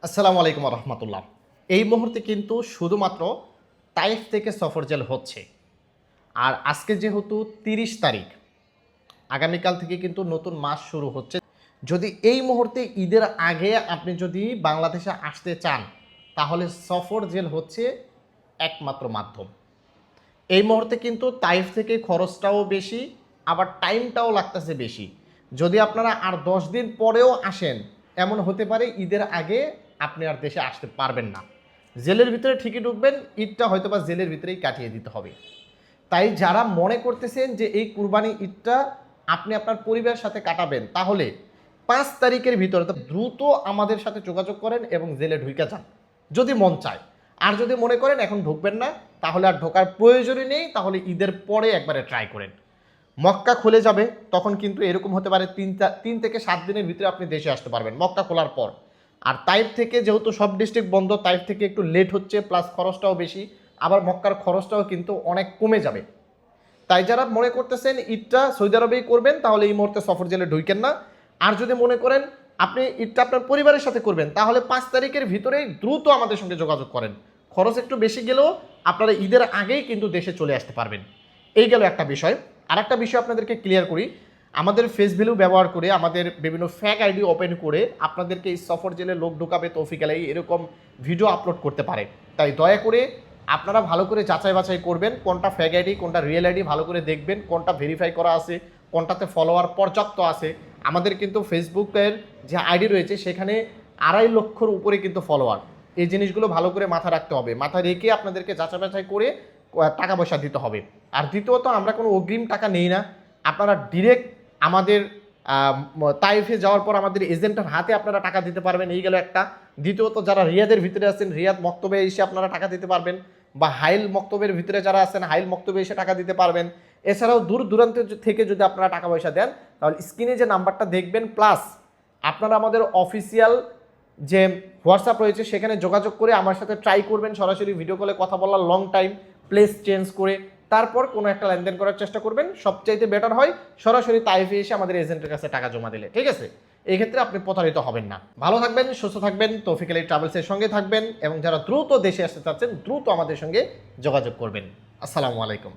আসসালামু আলাইকুম রহমতুল্লাহ। এই মুহূর্তে কিন্তু শুধুমাত্র তাইফ থেকে সফরজেল হচ্ছে। আর আজকে যেহেতু 30 তারিখ, আগামীকাল থেকে কিন্তু নতুন মাস শুরু হচ্ছে। যদি এই মুহূর্তে ঈদের আগে আপনি যদি বাংলাদেশে আসতে চান, তাহলে সফরজেল হচ্ছে একমাত্র মাধ্যম। এই মুহূর্তে কিন্তু তাইফ থেকে খরচটাও বেশি, আবার টাইমটাও লাগতেছে বেশি। যদি আপনারা আর 10 দিন পরেও আসেন, এমন হতে পারে ঈদের আগে আপনি আর দেশে আসতে পারবেন না। জেলের ভিতরে ঠিকই ঢুকবেন, ঈদটা হয়তো বা জেলের ভিতরেই কাটিয়ে দিতে হবে। তাই যারা মনে করতেছেন যে এই কুরবানি ঈদটা আপনি আপনার পরিবারের সাথে কাটাবেন, তাহলে 5 তারিখের ভিতরে তো দ্রুত আমাদের সাথে যোগাযোগ করেন এবং জেলে ঢুকে যান যদি মন চায়। আর যদি মনে করেন এখন ঢুকবেন না, তাহলে আর ঢোকার প্রয়োজনই নেই, তাহলে ঈদের পরে একবারে ট্রাই করেন। মক্কা খুলে যাবে, তখন কিন্তু এরকম হতে পারে 3 থেকে 7 দিনের ভিতরে আপনি দেশে আসতে পারবেন মক্কা খোলার পর। আর তাইফ থেকে যেহেতু সব ডিস্ট্রিক্ট বন্ধ, তাইফ থেকে একটু লেট হচ্ছে, প্লাস খরচটাও বেশি, আবার মক্কার খরচটাও কিন্তু অনেক কমে যাবে। তাই যারা মনে করতেছেন ঈদটা সৌদি আরবেই করবেন, তাহলে এই মুহূর্তে সফর জেলে ঢুকেন না। আর যদি মনে করেন আপনি ঈদটা আপনার পরিবারের সাথে করবেন, তাহলে 5 তারিখের ভিতরেই দ্রুত আমাদের সঙ্গে যোগাযোগ করেন। খরচ একটু বেশি গেলেও আপনারা ঈদের আগেই কিন্তু দেশে চলে আসতে পারবেন। এই গেল একটা বিষয়। আর একটা বিষয় আপনাদেরকে ক্লিয়ার করি, আমাদের ফেস ভ্যালু ব্যবহার করে, আমাদের বিভিন্ন ফ্যাক আইডি ওপেন করে আপনাদেরকে এই সফর জেলে লোক ঢোকাবে, তৌফিক আলাই এরকম ভিডিও আপলোড করতে পারে। তাই দয়া করে আপনারা ভালো করে যাচাই বাছাই করবেন, কোনটা ফ্যাক আইডি কোনটা রিয়েল আইডি ভালো করে দেখবেন, কোনটা ভেরিফাই করা আছে, কোনটাতে ফলোয়ার পর্যাপ্ত আছে। আমাদের কিন্তু ফেসবুকের যে আইডি রয়েছে সেখানে 2.5 লক্ষর উপরে কিন্তু ফলোয়ার। এই জিনিসগুলো ভালো করে মাথা রাখতে হবে, মাথা রেখে আপনাদেরকে যাচাই বাছাই করে টাকা পয়সা দিতে হবে। আর দ্বিতীয়ত, আমরা কোনো অগ্রিম টাকা নেই না। আপনারা ডিরেক্ট আমাদের তাইফে যাওয়ার পর আমাদের এজেন্টের হাতে আপনারা টাকা দিতে পারবেন, এই গেল একটা। দ্বিতীয়ত, যারা রিয়াদের ভিতরে আছেন, রিয়াদ মক্তবে এসে আপনারা টাকা দিতে পারবেন, বা হাইল মক্তবের ভিতরে যারা আছেন হাইল মক্তবে এসে টাকা দিতে পারবেন। এছাড়াও দূর দূরান্ত থেকে যদি আপনারা টাকা পয়সা দেন, তাহলে স্ক্রিনে যে নাম্বারটা দেখবেন, প্লাস আপনারা আমাদের অফিসিয়াল যে হোয়াটসঅ্যাপ রয়েছে সেখানে যোগাযোগ করে আমার সাথে ট্রাই করবেন, সরাসরি ভিডিও কলে কথা বলার, লং টাইম প্লেস চেঞ্জ করে তারপর কোনো একটা লেনদেন করার চেষ্টা করবেন। সবচাইতে বেটার হয় সরাসরি তাইফে এসে আমাদের এজেন্টের কাছে টাকা জমা দিলে, ঠিক আছে? এই ক্ষেত্রে আপনি প্রতারিত হবেন না। ভালো থাকবেন, সুস্থ থাকবেন, তৌফিক আলী ট্রাভেলসের সঙ্গে থাকবেন, এবং যারা দ্রুত দেশে আসতে চাচ্ছেন দ্রুত আমাদের সঙ্গে যোগাযোগ করবেন। আসসালামু আলাইকুম।